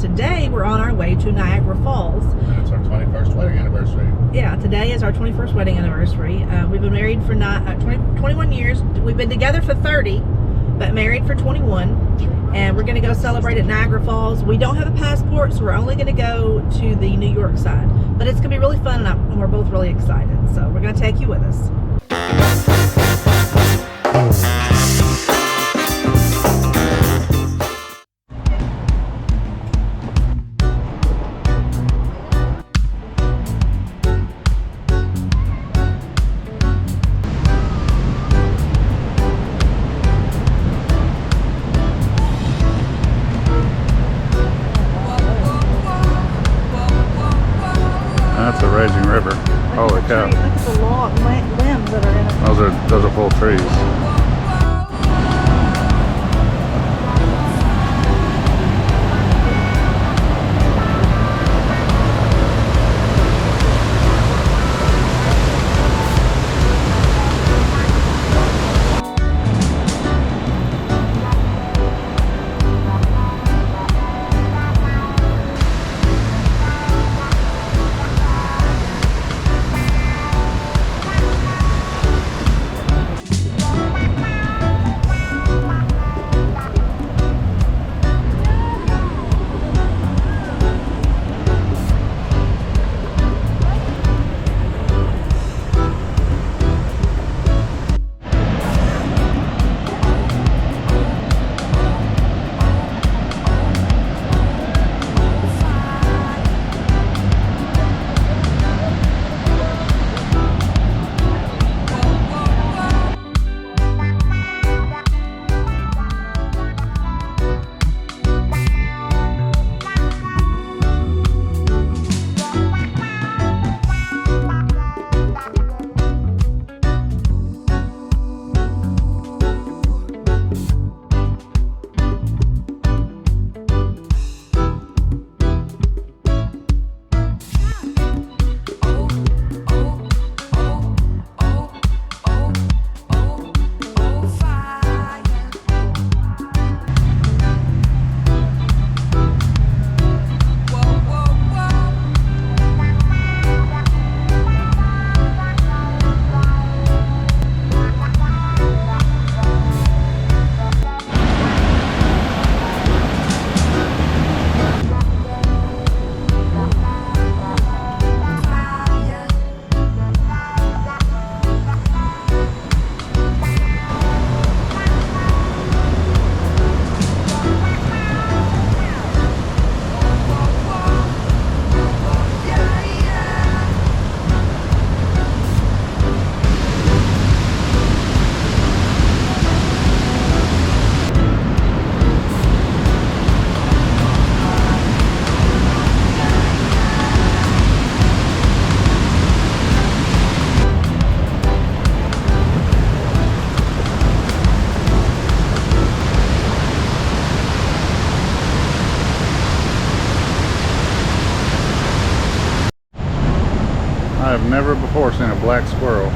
today we're on our way to Niagara Falls. And it's our 21st wedding anniversary. Yeah, today is our 21st wedding anniversary. We've been married for 21 years. We've been together for 30, but married for 21. And we're going to go celebrate at Niagara Falls. We don't have a passport, so we're only going to go to the New York side. But it's going to be really fun, and we're both really excited. So we're going to take you with us. That's a raging river. Holy cow. Look at the long limbs that are in it. Those are full trees. I have never before seen a black squirrel.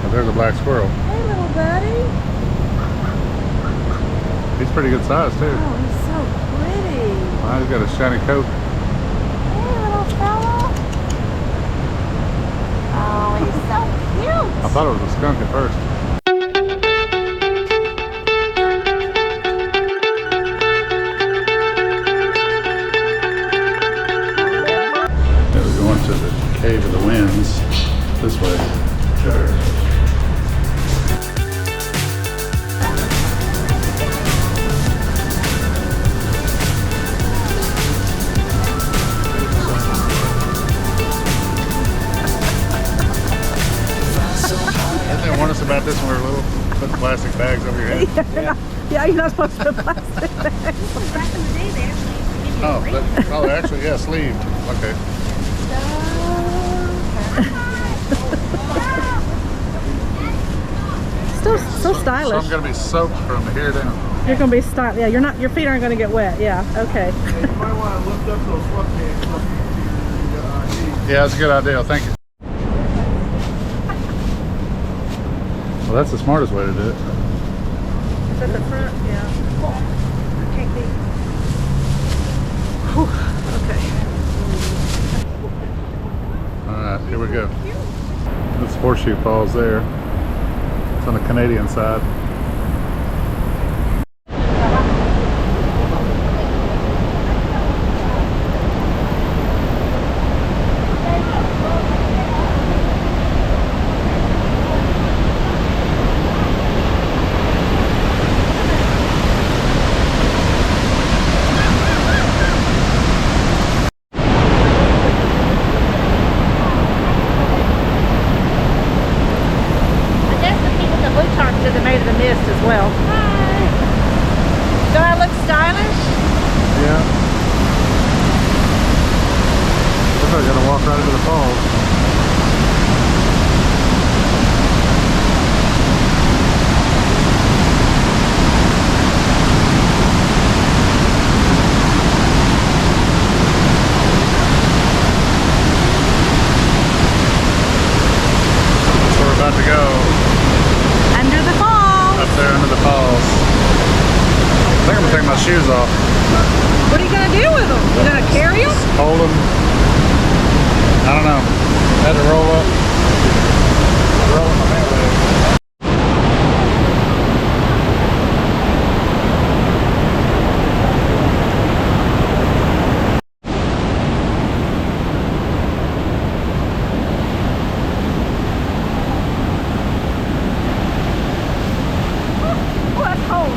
But there's a black squirrel. Hey, little buddy. He's pretty good size too. Oh, he's so pretty. Wow, he's got a shiny coat. Hey, little fella. Oh, he's so cute. I thought it was a skunk at first. We're going to the Cave of the Winds this way. Didn't they warn us about this when we were little? Put plastic bags over your head. Yeah, you're not supposed to put plastic bags. Back in the day, they actually used to give you a ring. Oh, actually, yeah, sleeved. Okay. Still so stylish. So I'm gonna be soaked from here down. You're gonna be stylish. Yeah, you're not. Your feet aren't gonna get wet. Yeah. Okay. You might want to lift up those sweatpants. Yeah, that's a good idea. Thank you. Well, that's the smartest way to do it. It's at the front. Yeah. Take these. Okay. Alright, here we go. This Horseshoe Falls there. It's on the Canadian side. To the Maid of the Mist as well. Hi. Do I look stylish? Yeah. Looks like we're gonna walk right into the falls. That's where we're about to go. Under the falls. Up there under the falls. I think I'm gonna take my shoes off. What are you gonna do with them? You gonna carry them? Hold them. I don't know. Had to roll up. Roll up my pant leg. Oh, that's cold.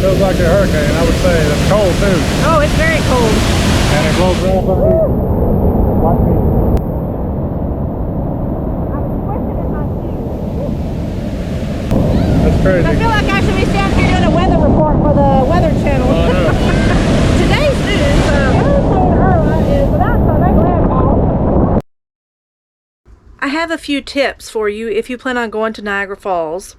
feels like a hurricane, I would say. It's cold too. Oh, it's very cold. And it blows right up underneath. Like me. I'm squishing in my shoes. That's crazy. I feel like I should be standing here doing a weather report for the Weather Channel. Oh, I know. Today's news, Hurricane Irma is without southern landfall. I have a few tips for you if you plan on going to Niagara Falls.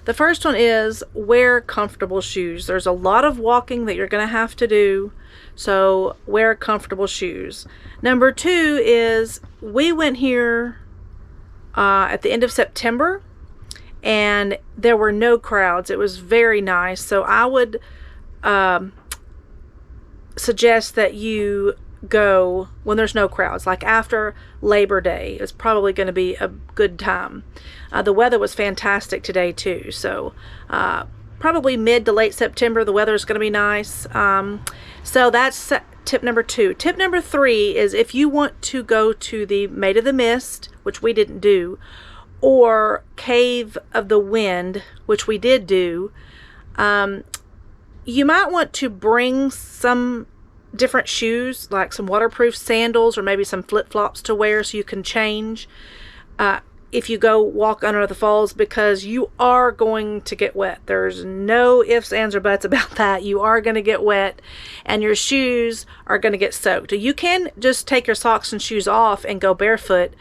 The first one is wear comfortable shoes. There's a lot of walking that you're going to have to do, so wear comfortable shoes. Number two is we went here at the end of September and there were no crowds. It was very nice, so I would suggest that you go when there's no crowds, like after Labor Day. It's probably going to be a good time. The weather was fantastic today too, so probably mid to late September the weather is going to be nice. So that's tip number two. Tip number three is if you want to go to the Maid of the Mist, which we didn't do, or Cave of the Wind, which we did do, you might want to bring some different shoes, like some waterproof sandals or maybe some flip-flops to wear so you can change if you go walk under the falls, because you are going to get wet. There's no ifs, ands, or buts about that. You are going to get wet and your shoes are going to get soaked. You can just take your socks and shoes off and go barefoot,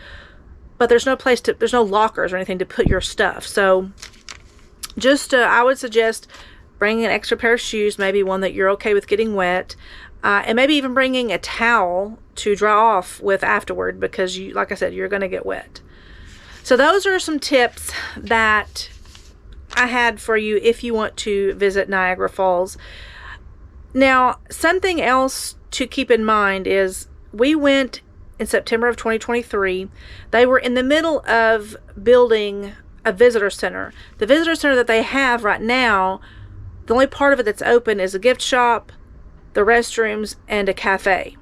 but there's no place to, there's no lockers or anything to put your stuff. So just, I would suggest bringing an extra pair of shoes, maybe one that you're okay with getting wet, and maybe even bringing a towel to dry off with afterward, because you, like I said, you're going to get wet. So those are some tips that I had for you if you want to visit Niagara Falls. Now, something else to keep in mind is we went in September of 2023. They were in the middle of building a visitor center. The visitor center that they have right now, the only part of it that's open is a gift shop, the restrooms, and a cafe.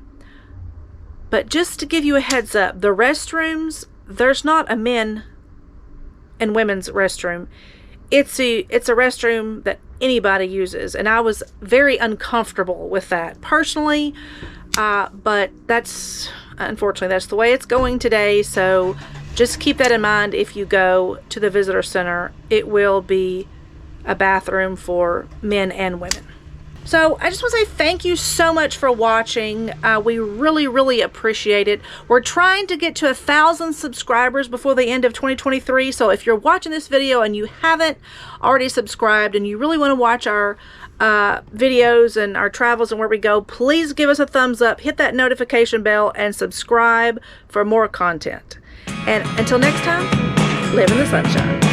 But just to give you a heads up, the restrooms, there's not a men and women's restroom. It's a restroom that anybody uses, and I was very uncomfortable with that personally, but that's, unfortunately, that's the way it's going today. So just keep that in mind. If you go to the visitor center, it will be a bathroom for men and women. So I just want to say thank you so much for watching. We really appreciate it. We're trying to get to 1,000 subscribers before the end of 2023. So if you're watching this video and you haven't already subscribed and you really want to watch our videos and our travels and where we go, please give us a thumbs up, hit that notification bell, and subscribe for more content. And until next time, live in the sunshine.